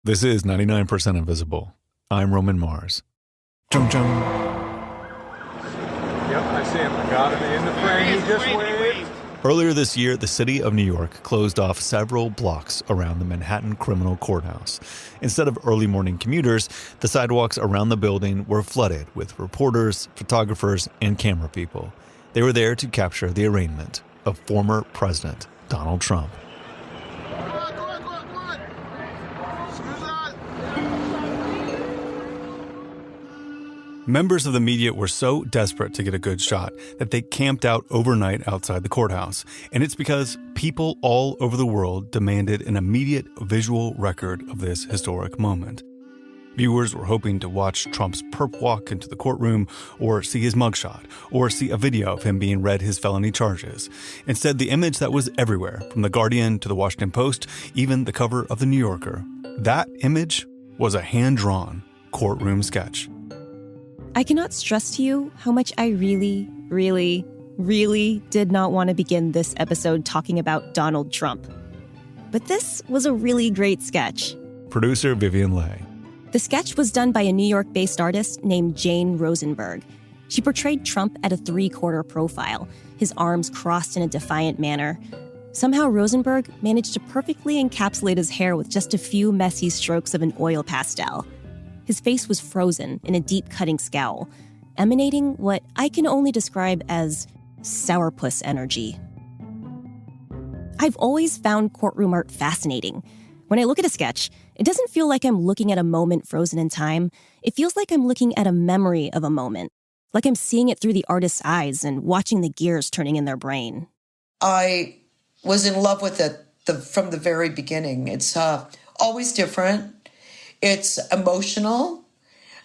This is 99% Invisible. I'm Roman Mars. Chung chung. Yep, I see him. I got him in the frame. He just waved. Earlier this year, the city of New York closed off several blocks around the Manhattan Criminal Courthouse. Instead of early morning commuters, the sidewalks around the building were flooded with reporters, photographers, and camera people. They were there to capture the arraignment of former President Donald Trump. Members of the media were so desperate to get a good shot that they camped out overnight outside the courthouse. And it's because people all over the world demanded an immediate visual record of this historic moment. Viewers were hoping to watch Trump's perp walk into the courtroom, or see his mugshot, or see a video of him being read his felony charges. Instead, the image that was everywhere, from The Guardian to The Washington Post, even the cover of The New Yorker, that image was a hand-drawn courtroom sketch. I cannot stress to you how much I really, really, really did not want to begin this episode talking about Donald Trump. But this was a really great sketch. Producer Vivian Leigh. The sketch was done by a New York-based artist named Jane Rosenberg. She portrayed Trump at a 3/4 profile, his arms crossed in a defiant manner. Somehow Rosenberg managed to perfectly encapsulate his hair with just a few messy strokes of an oil pastel. His face was frozen in a deep-cutting scowl, emanating what I can only describe as sourpuss energy. I've always found courtroom art fascinating. When I look at a sketch, it doesn't feel like I'm looking at a moment frozen in time. It feels like I'm looking at a memory of a moment, like I'm seeing it through the artist's eyes and watching the gears turning in their brain. I was in love with it from the very beginning. It's always different. It's emotional.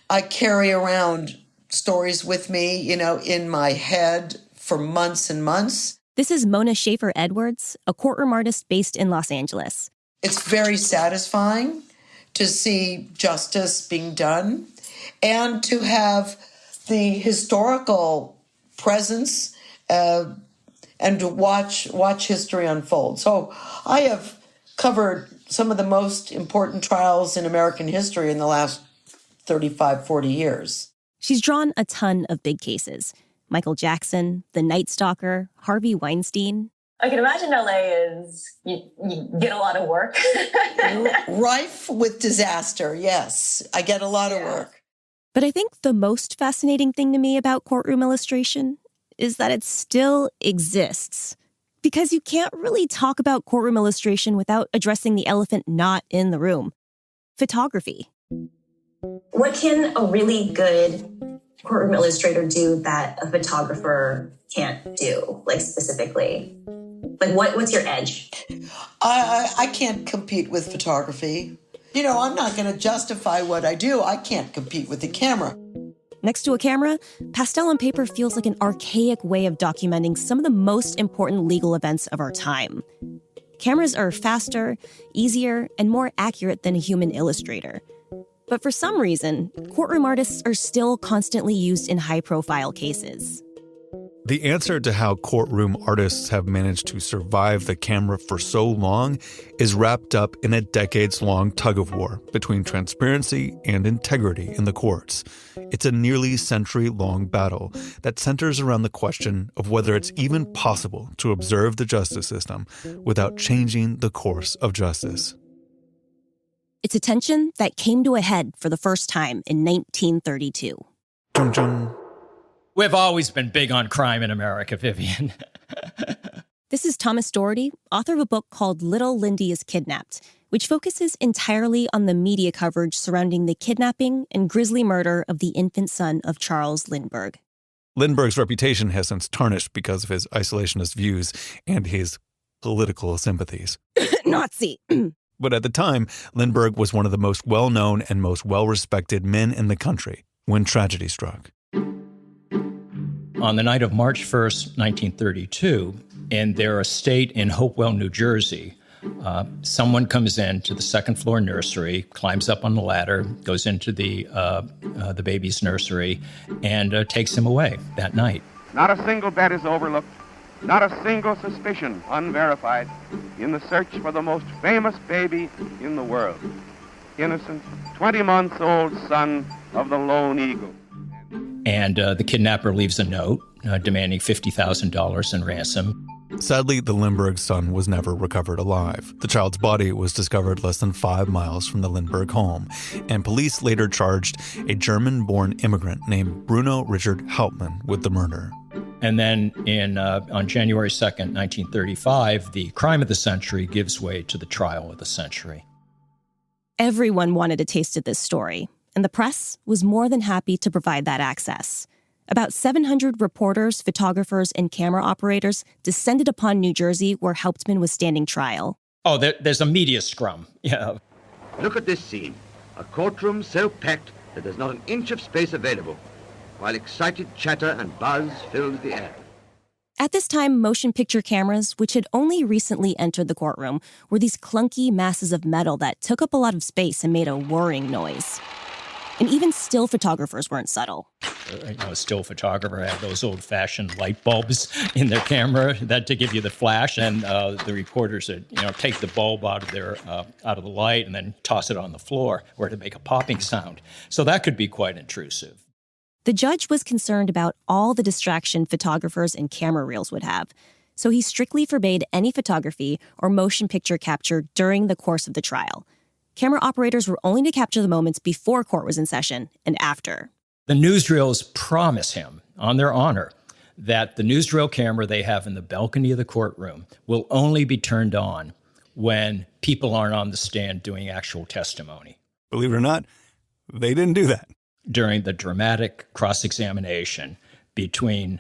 I carry around stories with me, in my head for months and months. This is Mona Schaefer-Edwards, a courtroom artist based in Los Angeles. It's very satisfying to see justice being done and to have the historical presence and to watch history unfold. So I have covered some of the most important trials in American history in the last 35, 40 years. She's drawn a ton of big cases. Michael Jackson, the Night Stalker, Harvey Weinstein. I can imagine LA is, you get a lot of work. Rife with disaster, yes. I get a lot of work. But I think the most fascinating thing to me about courtroom illustration is that it still exists. Because you can't really talk about courtroom illustration without addressing the elephant not in the room. Photography. What can a really good courtroom illustrator do that a photographer can't do, specifically? What's your edge? I can't compete with photography. I'm not going to justify what I do. I can't compete with the camera. Next to a camera, pastel on paper feels like an archaic way of documenting some of the most important legal events of our time. Cameras are faster, easier, and more accurate than a human illustrator. But for some reason, courtroom artists are still constantly used in high-profile cases. The answer to how courtroom artists have managed to survive the camera for so long is wrapped up in a decades-long tug-of-war between transparency and integrity in the courts. It's a nearly century-long battle that centers around the question of whether it's even possible to observe the justice system without changing the course of justice. It's a tension that came to a head for the first time in 1932. Chung chung. We've always been big on crime in America, Vivian. This is Thomas Doherty, author of a book called Little Lindy is Kidnapped, which focuses entirely on the media coverage surrounding the kidnapping and grisly murder of the infant son of Charles Lindbergh. Lindbergh's reputation has since tarnished because of his isolationist views and his political sympathies. Nazi! But at the time, Lindbergh was one of the most well-known and most well-respected men in the country when tragedy struck. On the night of March 1st, 1932, in their estate in Hopewell, New Jersey, someone comes in to the second-floor nursery, climbs up on the ladder, goes into the baby's nursery, and takes him away that night. Not a single bed is overlooked, not a single suspicion unverified in the search for the most famous baby in the world. innocent 20-month-old son of the lone eagle. And the kidnapper leaves a note demanding $50,000 in ransom. Sadly, the Lindbergh son was never recovered alive. The child's body was discovered less than 5 miles from the Lindbergh home, and police later charged a German-born immigrant named Bruno Richard Hauptmann with the murder. And then on January 2nd, 1935, the crime of the century gives way to the trial of the century. Everyone wanted a taste of this story, and the press was more than happy to provide that access. About 700 reporters, photographers, and camera operators descended upon New Jersey where Hauptmann was standing trial. Oh, there's a media scrum. Yeah. Look at this scene. A courtroom so packed that there's not an inch of space available, while excited chatter and buzz fills the air. At this time, motion picture cameras, which had only recently entered the courtroom, were these clunky masses of metal that took up a lot of space and made a whirring noise. And even still photographers weren't subtle. A still photographer had those old-fashioned light bulbs in their camera that to give you the flash, and the reporters would take the bulb out of the light and then toss it on the floor or to make a popping sound. So that could be quite intrusive. The judge was concerned about all the distraction photographers and camera reels would have, so he strictly forbade any photography or motion picture capture during the course of the trial. Camera operators were only to capture the moments before court was in session and after. The newsreels promise him, on their honor, that the newsreel camera they have in the balcony of the courtroom will only be turned on when people aren't on the stand doing actual testimony. Believe it or not, they didn't do that. During the dramatic cross-examination between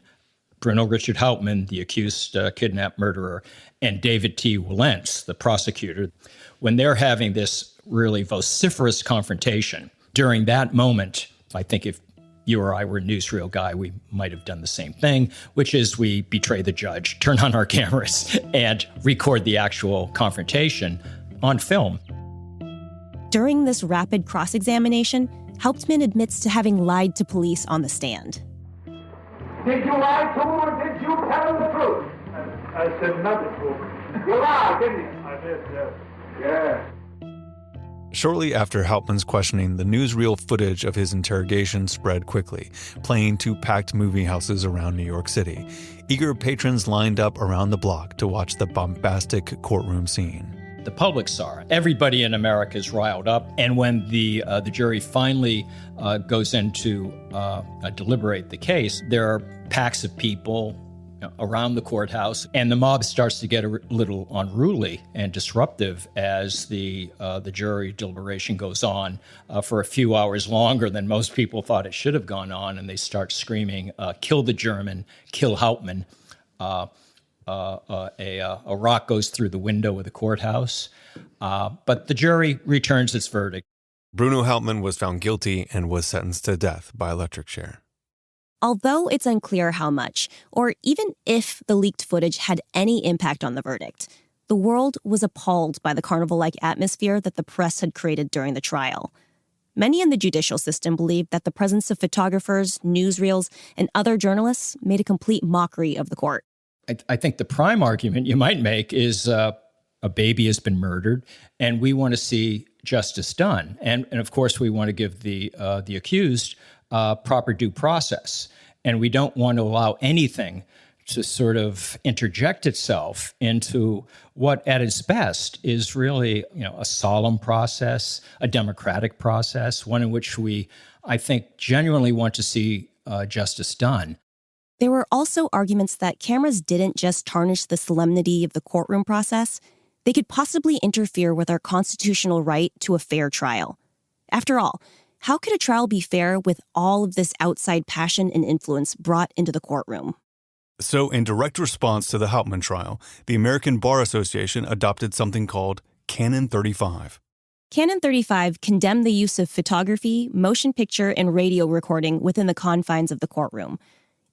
Bruno Richard Hauptmann, the accused kidnapped murderer, and David T. Wilentz, the prosecutor, when they're having this really vociferous confrontation, during that moment, I think if you or I were a newsreel guy, we might have done the same thing, which is we betray the judge, turn on our cameras, and record the actual confrontation on film. During this rapid cross-examination, Hauptmann admits to having lied to police on the stand. Did you lie to him or did you tell him the truth? I said nothing to him. You lied, didn't you? I did, yes. Yeah. Shortly after Hauptmann's questioning, the newsreel footage of his interrogation spread quickly, playing to packed movie houses around New York City. Eager patrons lined up around the block to watch the bombastic courtroom scene. The public saw it. Everybody in America is riled up. And when the jury finally goes in to deliberate the case, there are packs of people around the courthouse, and the mob starts to get a little unruly and disruptive as the jury deliberation goes on for a few hours longer than most people thought it should have gone on, and they start screaming, "Kill the German, kill Hauptmann." A rock goes through the window of the courthouse, but the jury returns its verdict. Bruno Hauptmann was found guilty and was sentenced to death by electric chair. Although it's unclear how much, or even if the leaked footage had any impact on the verdict, the world was appalled by the carnival-like atmosphere that the press had created during the trial. Many in the judicial system believed that the presence of photographers, newsreels, and other journalists made a complete mockery of the court. I think the prime argument you might make is a baby has been murdered, and we want to see justice done. And of course, we want to give the accused proper due process. And we don't want to allow anything to sort of interject itself into what at its best is really, a solemn process, a democratic process, one in which we, I think, genuinely want to see justice done. There were also arguments that cameras didn't just tarnish the solemnity of the courtroom process, they could possibly interfere with our constitutional right to a fair trial. After all, how could a trial be fair with all of this outside passion and influence brought into the courtroom? So, in direct response to the Hauptmann trial, the American Bar Association adopted something called Canon 35. Canon 35 condemned the use of photography, motion picture, and radio recording within the confines of the courtroom.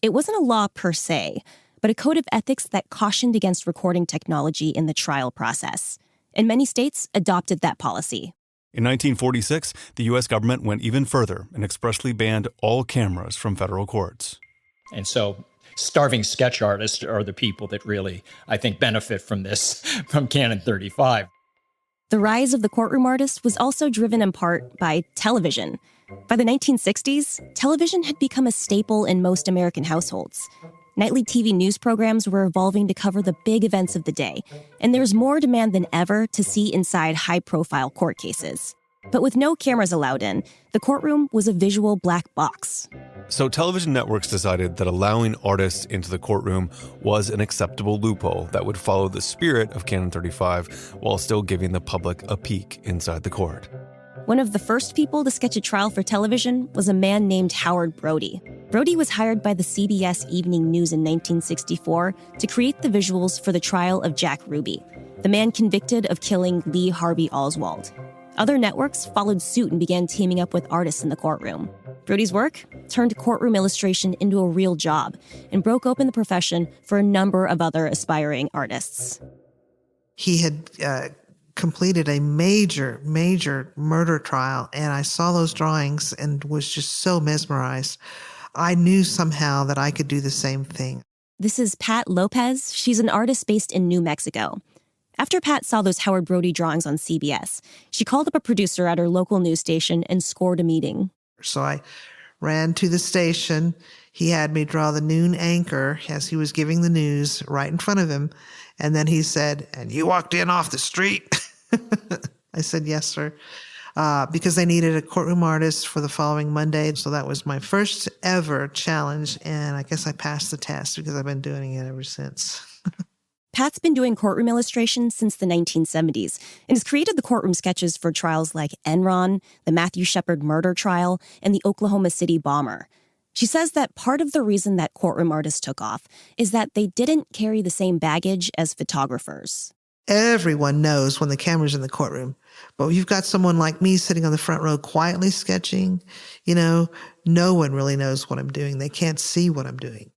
It wasn't a law per se, but a code of ethics that cautioned against recording technology in the trial process. And many states adopted that policy. In 1946, the U.S. government went even further and expressly banned all cameras from federal courts. And so starving sketch artists are the people that really, I think, benefit from this, from Canon 35. The rise of the courtroom artist was also driven in part by television. By the 1960s, television had become a staple in most American households. Nightly TV news programs were evolving to cover the big events of the day, and there was more demand than ever to see inside high-profile court cases. But with no cameras allowed in, the courtroom was a visual black box. So television networks decided that allowing artists into the courtroom was an acceptable loophole that would follow the spirit of Canon 35 while still giving the public a peek inside the court. One of the first people to sketch a trial for television was a man named Howard Brody. Brody was hired by the CBS Evening News in 1964 to create the visuals for the trial of Jack Ruby, the man convicted of killing Lee Harvey Oswald. Other networks followed suit and began teaming up with artists in the courtroom. Brody's work turned courtroom illustration into a real job and broke open the profession for a number of other aspiring artists. He had completed a major murder trial, and I saw those drawings and was just so mesmerized. I knew somehow that I could do the same thing. This is Pat Lopez. She's an artist based in New Mexico. After Pat saw those Howard Brody drawings on CBS, she called up a producer at her local news station and scored a meeting. So I ran to the station. He had me draw the noon anchor as he was giving the news right in front of him. And then he said, "And you walked in off the street?" I said, "Yes, sir." Because they needed a courtroom artist for the following Monday. So that was my first ever challenge. And I guess I passed the test because I've been doing it ever since. Pat's been doing courtroom illustration since the 1970s and has created the courtroom sketches for trials like Enron, the Matthew Shepard murder trial, and the Oklahoma City bomber. She says that part of the reason that courtroom artists took off is that they didn't carry the same baggage as photographers. Everyone knows when the camera's in the courtroom. But when you've got someone like me sitting on the front row quietly sketching, no one really knows what I'm doing. They can't see what I'm doing.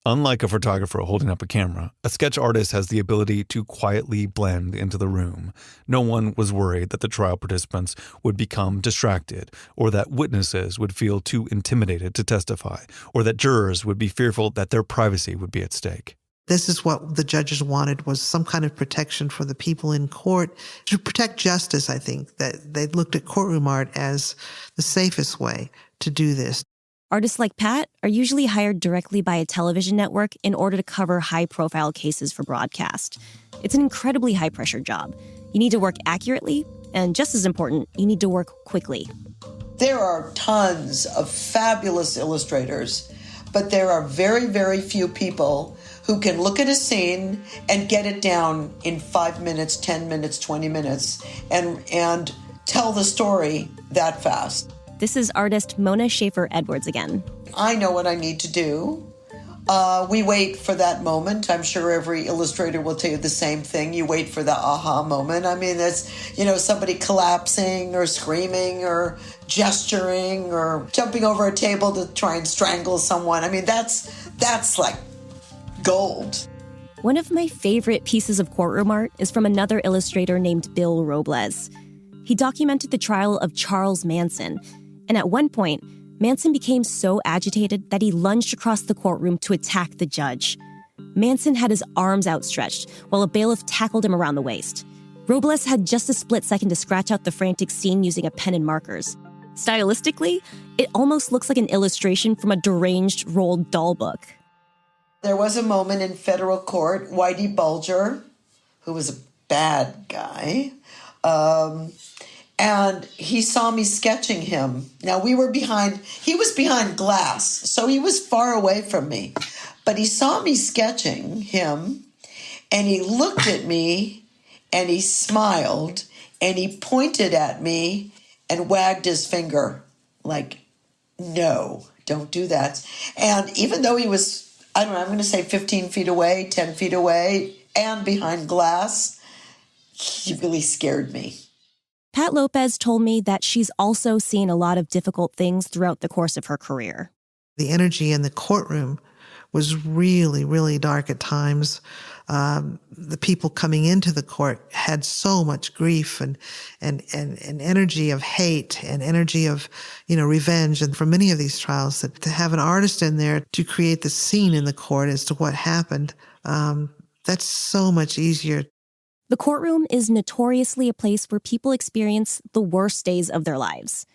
Unlike a photographer holding up a camera, a sketch artist has the ability to quietly blend into the room. No one was worried that the trial participants would become distracted, or that witnesses would feel too intimidated to testify, or that jurors would be fearful that their privacy would be at stake. This is what the judges wanted, was some kind of protection for the people in court. To protect justice, I think, that they looked at courtroom art as the safest way to do this. Artists like Pat are usually hired directly by a television network in order to cover high-profile cases for broadcast. It's an incredibly high-pressure job. You need to work accurately, and just as important, you need to work quickly. There are tons of fabulous illustrators, but there are very, very few people who can look at a scene and get it down in 5 minutes, 10 minutes, 20 minutes, and tell the story that fast. This is artist Mona Schaefer-Edwards again. I know what I need to do. We wait for that moment. I'm sure every illustrator will tell you the same thing. You wait for the aha moment. I mean, that's, somebody collapsing or screaming or gesturing or jumping over a table to try and strangle someone. I mean, that's like gold. One of my favorite pieces of courtroom art is from another illustrator named Bill Robles. He documented the trial of Charles Manson. And at one point, Manson became so agitated that he lunged across the courtroom to attack the judge. Manson had his arms outstretched while a bailiff tackled him around the waist. Robles had just a split second to scratch out the frantic scene using a pen and markers. Stylistically, it almost looks like an illustration from a deranged Roald Dahl book. There was a moment in federal court, Whitey Bulger, who was a bad guy, and he saw me sketching him. Now, he was behind glass, so he was far away from me. But he saw me sketching him, and he looked at me, and he smiled, and he pointed at me and wagged his finger like, no, don't do that. And even though he was, I'm going to say 15 feet away, 10 feet away, and behind glass, he really scared me. Pat Lopez told me that she's also seen a lot of difficult things throughout the course of her career. The energy in the courtroom was really, really dark at times. The people coming into the court had so much grief and energy of hate and energy of, revenge. And for many of these trials, that to have an artist in there to create the scene in the court as to what happened, that's so much easier. The courtroom is notoriously a place where people experience the worst days of their lives.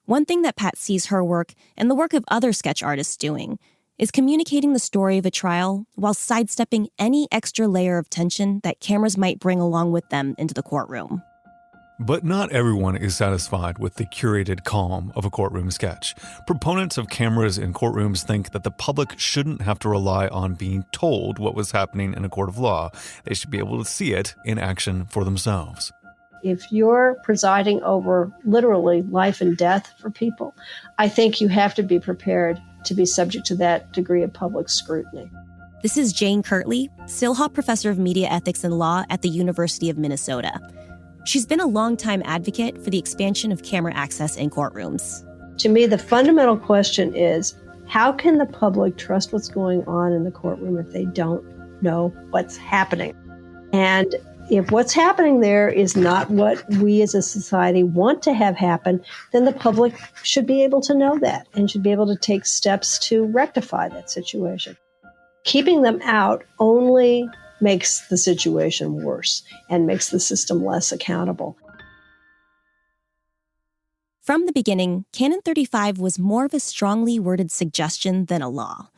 One thing that Pat sees her work and the work of other sketch artists doing is communicating the story of a trial while sidestepping any extra layer of tension that cameras might bring along with them into the courtroom. But not everyone is satisfied with the curated calm of a courtroom sketch. Proponents of cameras in courtrooms think that the public shouldn't have to rely on being told what was happening in a court of law. They should be able to see it in action for themselves. If you're presiding over literally life and death for people, I think you have to be prepared to be subject to that degree of public scrutiny. This is Jane Kirtley, Silhop Professor of Media Ethics and Law at the University of Minnesota. She's been a longtime advocate for the expansion of camera access in courtrooms. To me, the fundamental question is, how can the public trust what's going on in the courtroom if they don't know what's happening? And if what's happening there is not what we as a society want to have happen, then the public should be able to know that and should be able to take steps to rectify that situation. Keeping them out only makes the situation worse and makes the system less accountable. From the beginning, Canon 35 was more of a strongly worded suggestion than a law.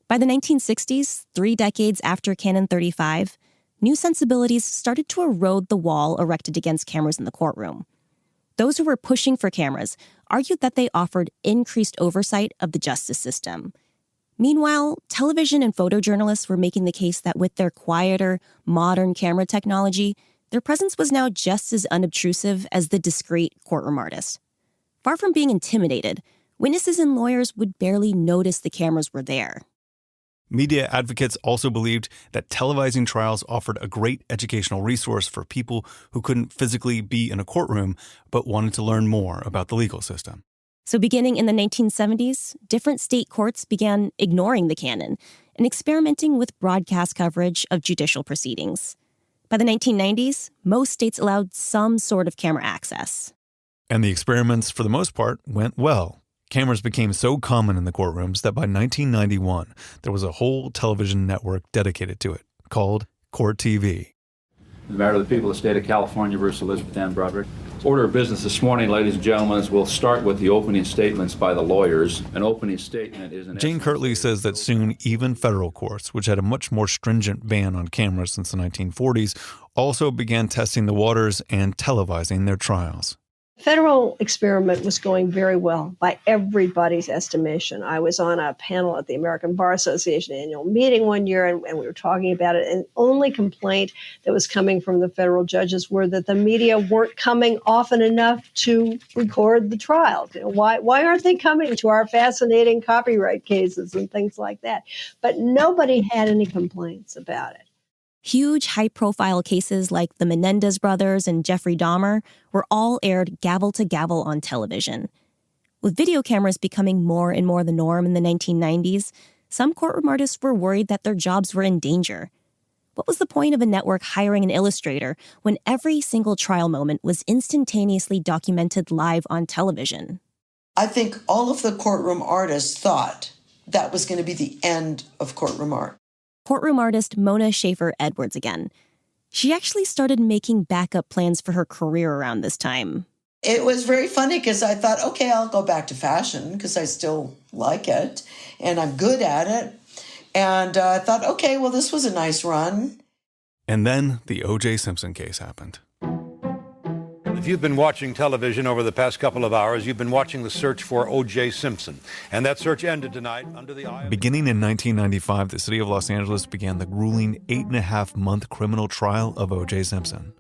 By the 1960s, 3 decades after Canon 35, new sensibilities started to erode the wall erected against cameras in the courtroom. Those who were pushing for cameras argued that they offered increased oversight of the justice system. Meanwhile, television and photojournalists were making the case that with their quieter, modern camera technology, their presence was now just as unobtrusive as the discreet courtroom artist. Far from being intimidated, witnesses and lawyers would barely notice the cameras were there. Media advocates also believed that televising trials offered a great educational resource for people who couldn't physically be in a courtroom but wanted to learn more about the legal system. So beginning in the 1970s, different state courts began ignoring the canon and experimenting with broadcast coverage of judicial proceedings. By the 1990s, most states allowed some sort of camera access. And the experiments, for the most part, went well. Cameras became so common in the courtrooms that by 1991, there was a whole television network dedicated to it, called Court TV. The matter of the people of the state of California versus Elizabeth Ann Broderick. Order of business this morning, ladies and gentlemen, is we'll start with the opening statements by the lawyers. An opening statement is Jane Kirtley says that soon even federal courts, which had a much more stringent ban on cameras since the 1940s, also began testing the waters and televising their trials. Federal experiment was going very well by everybody's estimation. I was on a panel at the American Bar Association annual meeting one year, and we were talking about it. And the only complaint that was coming from the federal judges were that the media weren't coming often enough to record the trials. You know, why aren't they coming to our fascinating copyright cases and things like that? But nobody had any complaints about it. Huge, high-profile cases like the Menendez brothers and Jeffrey Dahmer were all aired gavel to gavel on television. With video cameras becoming more and more the norm in the 1990s, some courtroom artists were worried that their jobs were in danger. What was the point of a network hiring an illustrator when every single trial moment was instantaneously documented live on television? I think all of the courtroom artists thought that was going to be the end of courtroom art. Courtroom artist Mona Schaefer-Edwards again. She actually started making backup plans for her career around this time. It was very funny because I thought, okay, I'll go back to fashion because I still like it and I'm good at it. And I thought, okay, well, this was a nice run. And then the O.J. Simpson case happened. If you've been watching television over the past couple of hours, you've been watching the search for O.J. Simpson. And that search ended tonight under the eye of... Beginning in 1995, the city of Los Angeles began the grueling 8.5-month criminal trial of O.J. Simpson.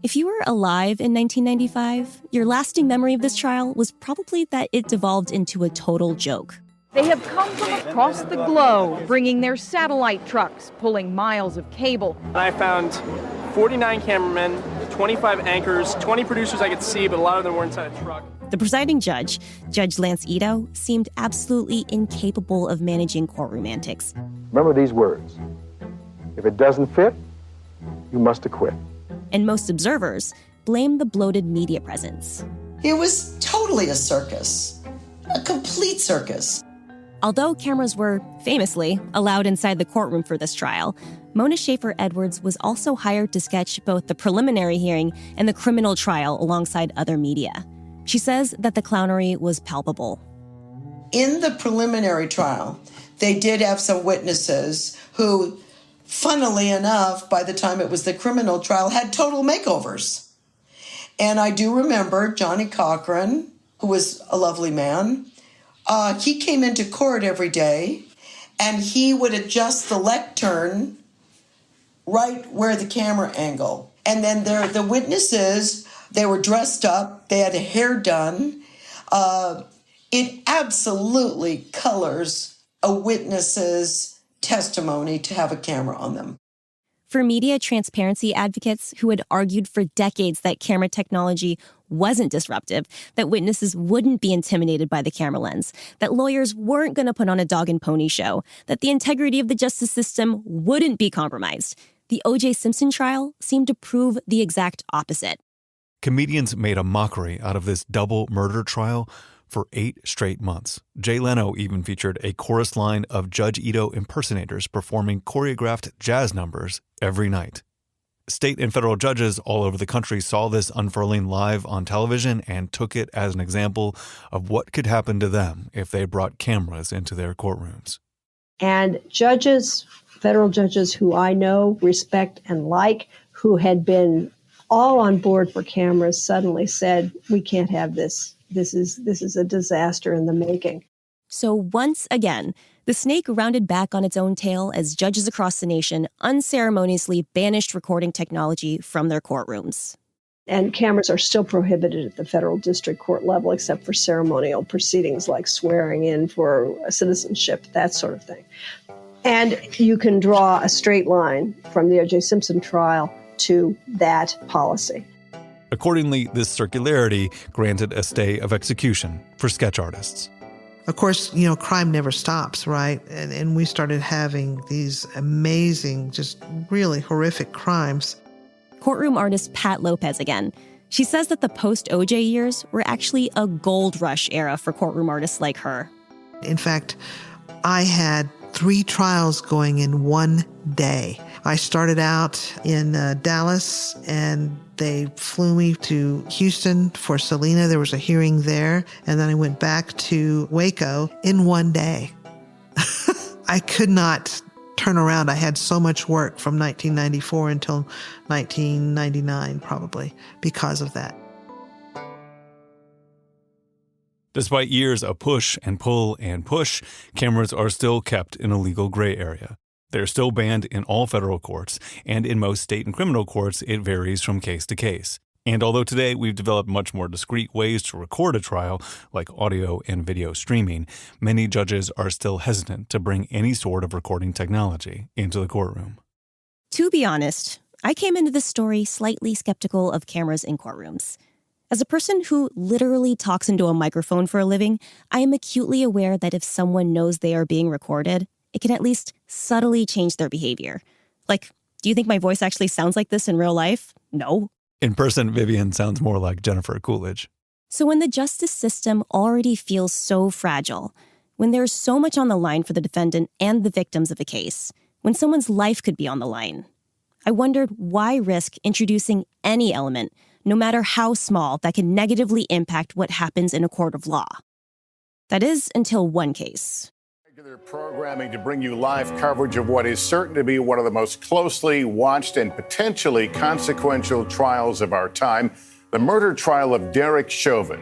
If you were alive in 1995, your lasting memory of this trial was probably that it devolved into a total joke. They have come from across the globe, bringing their satellite trucks, pulling miles of cable. I found 49 cameramen, 25 anchors, 20 producers I could see, but a lot of them were inside a truck. The presiding judge, Judge Lance Ito, seemed absolutely incapable of managing courtroom antics. Remember these words. If it doesn't fit, you must acquit. And most observers blamed the bloated media presence. It was totally a circus, a complete circus. Although cameras were, famously, allowed inside the courtroom for this trial, Mona Schaefer Edwards was also hired to sketch both the preliminary hearing and the criminal trial alongside other media. She says that the clownery was palpable. In the preliminary trial, they did have some witnesses who, funnily enough, by the time it was the criminal trial, had total makeovers. And I do remember Johnny Cochran, who was a lovely man. He came into court every day, and he would adjust the lectern right where the camera angle. And then the witnesses, they were dressed up, they had hair done. It absolutely colors a witness's testimony to have a camera on them. For media transparency advocates who had argued for decades that camera technology wasn't disruptive, that witnesses wouldn't be intimidated by the camera lens, that lawyers weren't going to put on a dog and pony show, that the integrity of the justice system wouldn't be compromised, the O.J. Simpson trial seemed to prove the exact opposite. Comedians made a mockery out of this double murder trial for 8 straight months. Jay Leno even featured a chorus line of Judge Ito impersonators performing choreographed jazz numbers every night. State and federal judges all over the country saw this unfurling live on television and took it as an example of what could happen to them if they brought cameras into their courtrooms. And judges, federal judges who I know, respect, and like, who had been all on board for cameras, suddenly said, we can't have this. This is a disaster in the making. So once again, the snake rounded back on its own tail as judges across the nation unceremoniously banished recording technology from their courtrooms. And cameras are still prohibited at the federal district court level, except for ceremonial proceedings like swearing in for citizenship, that sort of thing. And you can draw a straight line from the O.J. Simpson trial to that policy. Accordingly, this circularity granted a stay of execution for sketch artists. Of course, crime never stops, right? And we started having these amazing, just really horrific crimes. Courtroom artist Pat Lopez again. She says that the post-OJ years were actually a gold rush era for courtroom artists like her. In fact, I had 3 trials going in one day. I started out in Dallas, and they flew me to Houston for Selena. There was a hearing there, and then I went back to Waco in one day. I could not turn around. I had so much work from 1994 until 1999, probably, because of that. Despite years of push and pull and push, cameras are still kept in a legal gray area. They're still banned in all federal courts, and in most state and criminal courts, it varies from case to case. And although today we've developed much more discreet ways to record a trial, like audio and video streaming, many judges are still hesitant to bring any sort of recording technology into the courtroom. To be honest, I came into this story slightly skeptical of cameras in courtrooms. As a person who literally talks into a microphone for a living, I am acutely aware that if someone knows they are being recorded, it can at least subtly change their behavior. Like, do you think my voice actually sounds like this in real life? No. In person, Vivian sounds more like Jennifer Coolidge. So when the justice system already feels so fragile, when there's so much on the line for the defendant and the victims of a case, when someone's life could be on the line, I wondered why risk introducing any element, no matter how small, that can negatively impact what happens in a court of law. That is, until one case. Regular programming to bring you live coverage of what is certain to be one of the most closely watched and potentially consequential trials of our time, the murder trial of Derek Chauvin.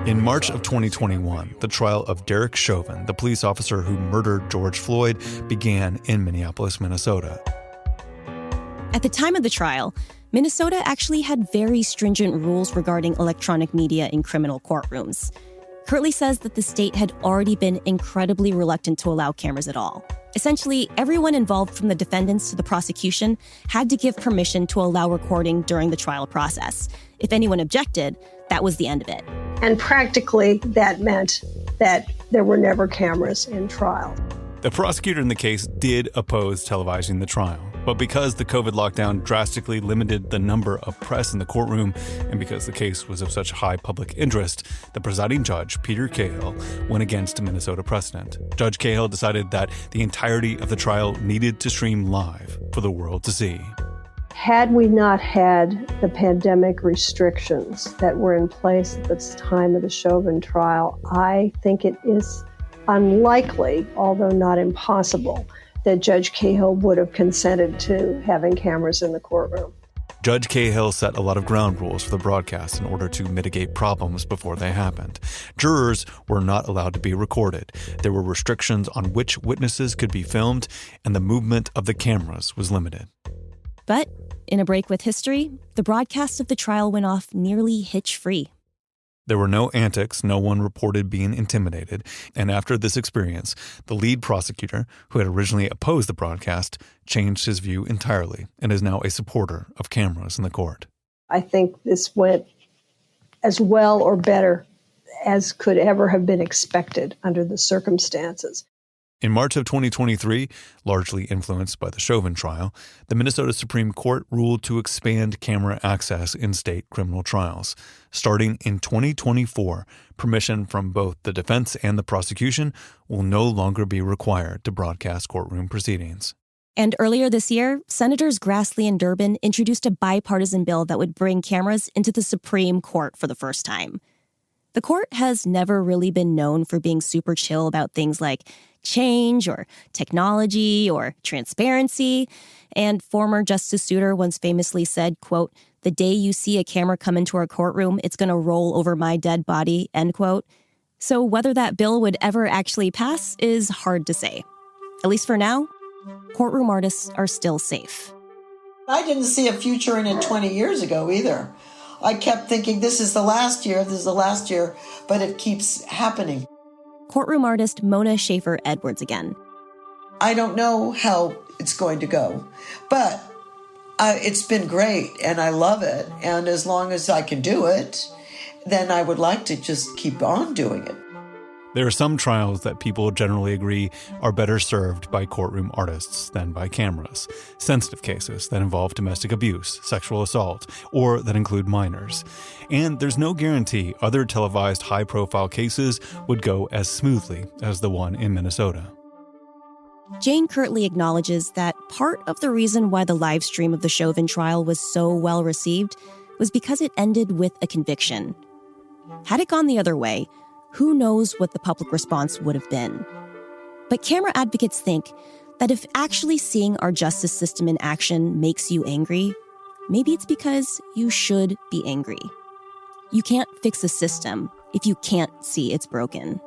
In March of 2021, the trial of Derek Chauvin, the police officer who murdered George Floyd, began in Minneapolis, Minnesota. At the time of the trial, Minnesota actually had very stringent rules regarding electronic media in criminal courtrooms. Kirtley says that the state had already been incredibly reluctant to allow cameras at all. Essentially, everyone involved from the defendants to the prosecution had to give permission to allow recording during the trial process. If anyone objected, that was the end of it. And practically, that meant that there were never cameras in trial. The prosecutor in the case did oppose televising the trial. But because the COVID lockdown drastically limited the number of press in the courtroom, and because the case was of such high public interest, the presiding judge, Peter Cahill, went against Minnesota precedent. Judge Cahill decided that the entirety of the trial needed to stream live for the world to see. Had we not had the pandemic restrictions that were in place at the time of the Chauvin trial, I think it is unlikely, although not impossible, that Judge Cahill would have consented to having cameras in the courtroom. Judge Cahill set a lot of ground rules for the broadcast in order to mitigate problems before they happened. Jurors were not allowed to be recorded. There were restrictions on which witnesses could be filmed, and the movement of the cameras was limited. But in a break with history, the broadcast of the trial went off nearly hitch-free. There were no antics, no one reported being intimidated, and after this experience, the lead prosecutor, who had originally opposed the broadcast, changed his view entirely and is now a supporter of cameras in the court. I think this went as well or better as could ever have been expected under the circumstances. In March of 2023, largely influenced by the Chauvin trial, the Minnesota Supreme Court ruled to expand camera access in state criminal trials. Starting in 2024, permission from both the defense and the prosecution will no longer be required to broadcast courtroom proceedings. And earlier this year, Senators Grassley and Durbin introduced a bipartisan bill that would bring cameras into the Supreme Court for the first time. The court has never really been known for being super chill about things like change or technology or transparency. And former Justice Souter once famously said, quote, "The day you see a camera come into our courtroom, it's going to roll over my dead body," end quote. So whether that bill would ever actually pass is hard to say. At least for now, courtroom artists are still safe. I didn't see a future in it 20 years ago either. I kept thinking this is the last year, but it keeps happening. Courtroom artist Mona Schaefer-Edwards again. I don't know how it's going to go, but it's been great and I love it. And as long as I can do it, then I would like to just keep on doing it. There are some trials that people generally agree are better served by courtroom artists than by cameras. Sensitive cases that involve domestic abuse, sexual assault, or that include minors. And there's no guarantee other televised high-profile cases would go as smoothly as the one in Minnesota. Jane curtly acknowledges that part of the reason why the live stream of the Chauvin trial was so well received was because it ended with a conviction. Had it gone the other way, who knows what the public response would have been. But camera advocates think that if actually seeing our justice system in action makes you angry, maybe it's because you should be angry. You can't fix a system if you can't see it's broken.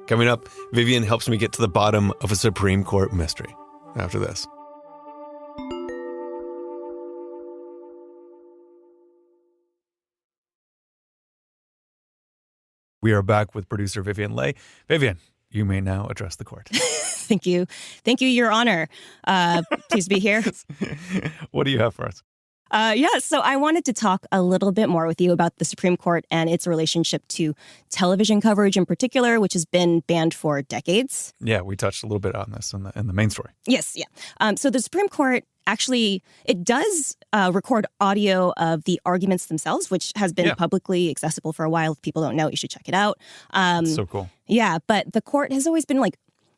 Coming up, Vivian helps me get to the bottom of a Supreme Court mystery after this. We are back with producer Vivian Leigh. Vivian, you may now address the court. Thank you. Thank you, Your Honor. Pleased to be here. What do you have for us? So I wanted to talk a little bit more with you about the Supreme Court and its relationship to television coverage in particular, which has been banned for decades. Yeah, we touched a little bit on this in the main story. Yes, yeah. So the Supreme Court actually, it does record audio of the arguments themselves, which has been publicly accessible for a while. If people don't know, you should check it out. So cool. Yeah, but the court has always been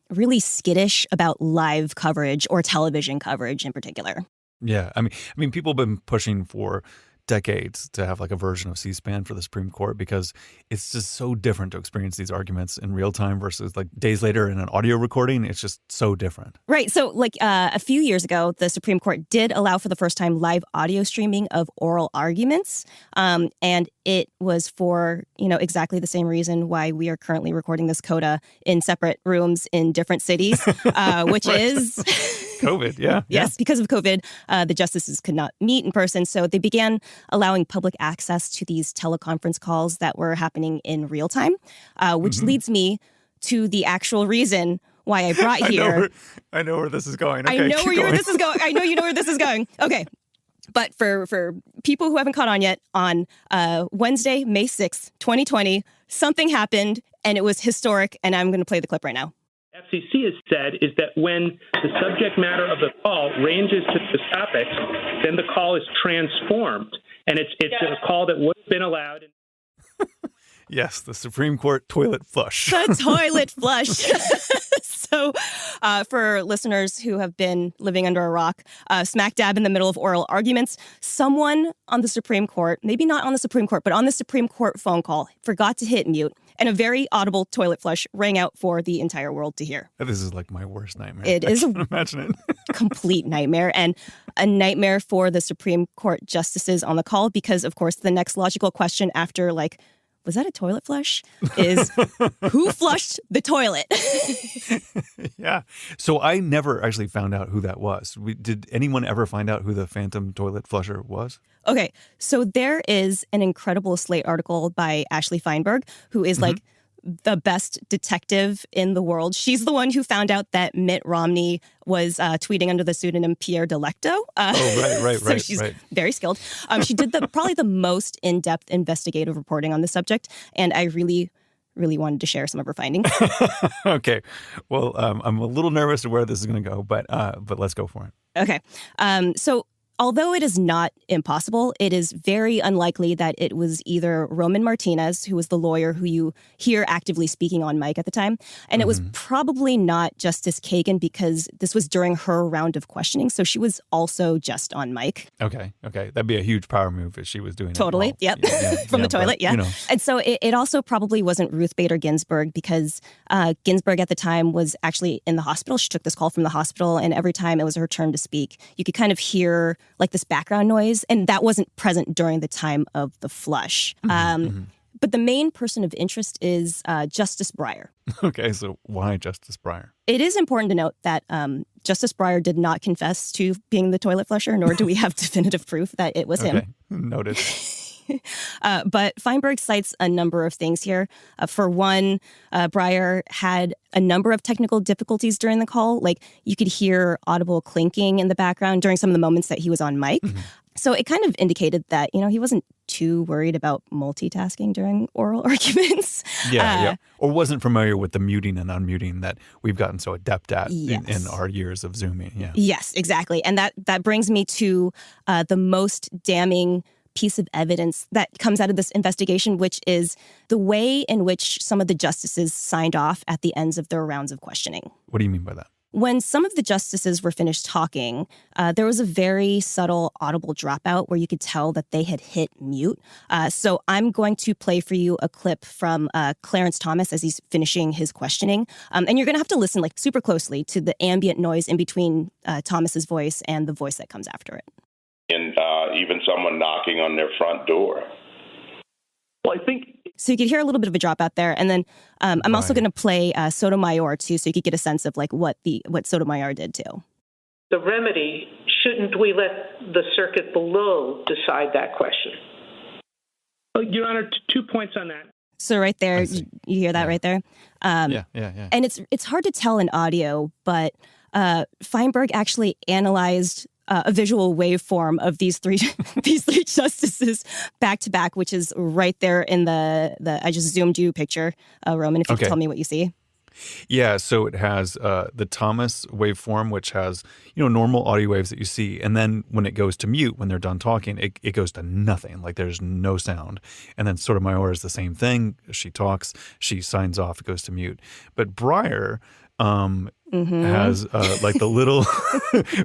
really skittish about live coverage or television coverage in particular. Yeah, I mean, people have been pushing for decades to have a version of C-SPAN for the Supreme Court because it's just so different to experience these arguments in real time versus days later in an audio recording. It's just so different. Right. So a few years ago, the Supreme Court did allow for the first time live audio streaming of oral arguments. And it was for, exactly the same reason why we are currently recording this coda in separate rooms in different cities, which is COVID. Yeah. Yes, because of COVID, the justices could not meet in person. So they began allowing public access to these teleconference calls that were happening in real time, which leads me to the actual reason why I brought here. I know where this is going. Okay, I know where this is going. I know you know where this is going. Okay. But for people who haven't caught on yet, on Wednesday, May 6th, 2020, something happened and it was historic. And I'm going to play the clip right now. FCC has said is that when the subject matter of the call ranges to the topics, then the call is transformed. And it's a call that would have been allowed. Yes, the Supreme Court toilet flush. The toilet flush. So for listeners who have been living under a rock, smack dab in the middle of oral arguments, someone on the Supreme Court, maybe not on the Supreme Court, but on the Supreme Court phone call, forgot to hit mute, and a very audible toilet flush rang out for the entire world to hear. This is like my worst nightmare. It is I can't imagine it. Complete nightmare, and a nightmare for the Supreme Court justices on the call, because, of course, the next logical question after, like, was that a toilet flush? Is who flushed the toilet? Yeah. So I never actually found out who that was. Did anyone ever find out who the phantom toilet flusher was? Okay. So there is an incredible Slate article by Ashley Feinberg, who is like the best detective in the world. She's the one who found out that Mitt Romney was tweeting under the pseudonym Pierre Delecto. So she's very skilled. She did probably the most in-depth investigative reporting on the subject, and I really wanted to share some of her findings. Okay. Well, I'm a little nervous of where this is going to go, but let's go for it. Okay. So although it is not impossible, it is very unlikely that it was either Roman Martinez, who was the lawyer who you hear actively speaking on mic at the time, and it was probably not Justice Kagan, because this was during her round of questioning, so she was also just on mic. Okay. That'd be a huge power move if she was doing Totally, that. Yep. From the toilet, but, And so it also probably wasn't Ruth Bader Ginsburg, because Ginsburg at the time was actually in the hospital. She took this call from the hospital, and every time it was her turn to speak, you could kind of hear like this background noise, and that wasn't present during the time of the flush. But the main person of interest is Justice Breyer. Okay, so why Justice Breyer? It is important to note that Justice Breyer did not confess to being the toilet flusher, nor do we have definitive proof that it was him. Noted. But Feinberg cites a number of things here. For one, Breyer had a number of technical difficulties during the call. Like, you could hear audible clinking in the background during some of the moments that he was on mic. So it kind of indicated that, he wasn't too worried about multitasking during oral arguments. Yeah. Or wasn't familiar with the muting and unmuting that we've gotten so adept at in our years of Zooming. Yeah. Yes, exactly. And that brings me to the most damning piece of evidence that comes out of this investigation, which is the way in which some of the justices signed off at the ends of their rounds of questioning. What do you mean by that? When some of the justices were finished talking, there was a very subtle audible dropout where you could tell that they had hit mute. So I'm going to play for you a clip from Clarence Thomas as he's finishing his questioning. And you're going to have to listen like super closely to the ambient noise in between Thomas's voice and the voice that comes after it. And even someone knocking on their front door. Well, I think... So you could hear a little bit of a dropout there. And then I'm also going to play Sotomayor, too, so you could get a sense of like what Sotomayor did, too. The remedy, shouldn't we let the circuit below decide that question? Well, Your Honor, 2 points on that. So right there, you hear that right there? Yeah. And it's hard to tell in audio, but Feinberg actually analyzed a visual waveform of these three justices back to back, which is right there in the I just zoomed you picture, Roman, if you could tell me what you see. Yeah, so it has the Thomas waveform, which has, normal audio waves that you see. And then when it goes to mute, when they're done talking, it goes to nothing. Like there's no sound. And then Sotomayor is the same thing. She talks, she signs off, it goes to mute. But Breyer has like the little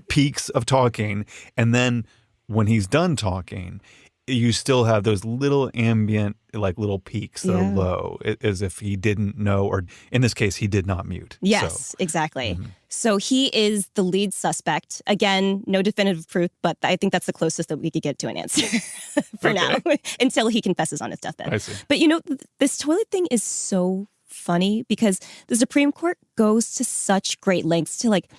peaks of talking. And then when he's done talking, you still have those little ambient, like little peaks that are low, as if he didn't know, or in this case, he did not mute. Yes, exactly. So he is the lead suspect. Again, no definitive proof, but I think that's the closest that we could get to an answer for now, until he confesses on his deathbed. I see. But this toilet thing is so funny because the Supreme Court goes to such great lengths to like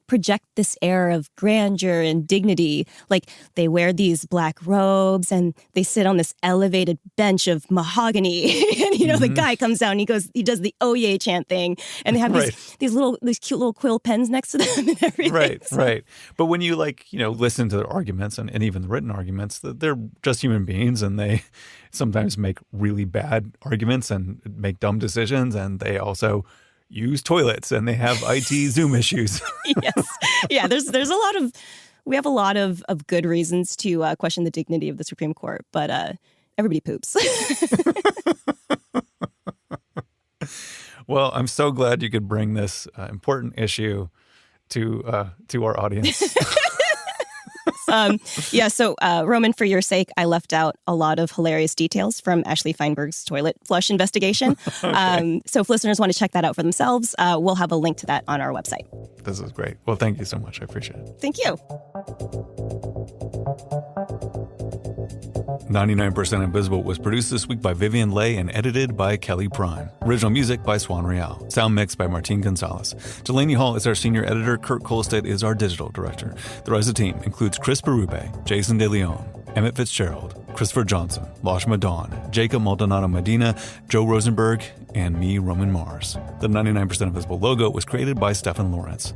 project this air of grandeur and dignity. Like they wear these black robes and they sit on this elevated bench of mahogany. And, the guy comes down and he does the oh yeah chant thing. And they have these cute little quill pens next to them and everything. Right. But when you listen to their arguments and even the written arguments, they're just human beings and they sometimes make really bad arguments and make dumb decisions. And they also use toilets and they have IT Zoom issues. Yes. Yeah. We have a lot of good reasons to question the dignity of the Supreme Court, but everybody poops. Well, I'm so glad you could bring this important issue to our audience. So Roman, for your sake, I left out a lot of hilarious details from Ashley Feinberg's toilet flush investigation. Okay. So if listeners want to check that out for themselves, we'll have a link to that on our website. This is great. Well, thank you so much. I appreciate it. Thank you. 99% Invisible was produced this week by Vivian Leigh and edited by Kelly Prime. Original music by Swan Real. Sound mixed by Martin Gonzalez. Delaney Hall is our senior editor. Kurt Kolstedt is our digital director. The rest of the team includes Chris Berube, Jason De Leon, Emmett Fitzgerald, Christopher Johnson, Lashma Dawn, Jacob Maldonado Medina, Joe Rosenberg, and me, Roman Mars. The 99% Invisible logo was created by Stephen Lawrence.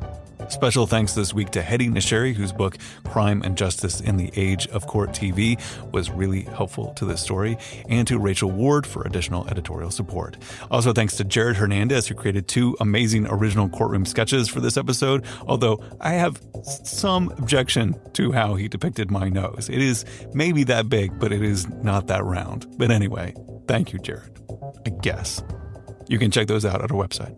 Special thanks this week to Hedy Nasheri, whose book Crime and Justice in the Age of Court TV was really helpful to this story, and to Rachel Ward for additional editorial support. Also thanks to Jared Hernandez, who created 2 amazing original courtroom sketches for this episode, although I have some objection to how he depicted my nose. It is maybe that big, but it is not that round. But anyway, thank you, Jared. I guess. You can check those out at our website.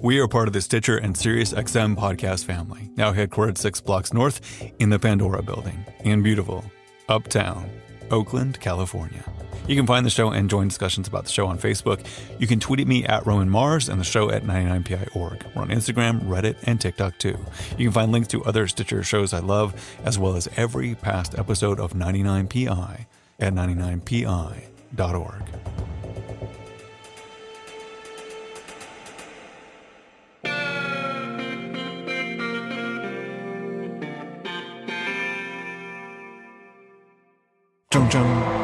We are part of the Stitcher and SiriusXM podcast family, now headquartered 6 blocks north in the Pandora building in beautiful Uptown, Oakland, California. You can find the show and join discussions about the show on Facebook. You can tweet at me at Roman Mars and the show at 99pi.org. We're on Instagram, Reddit, and TikTok too. You can find links to other Stitcher shows I love, as well as every past episode of 99pi at 99pi.org. Chung chung.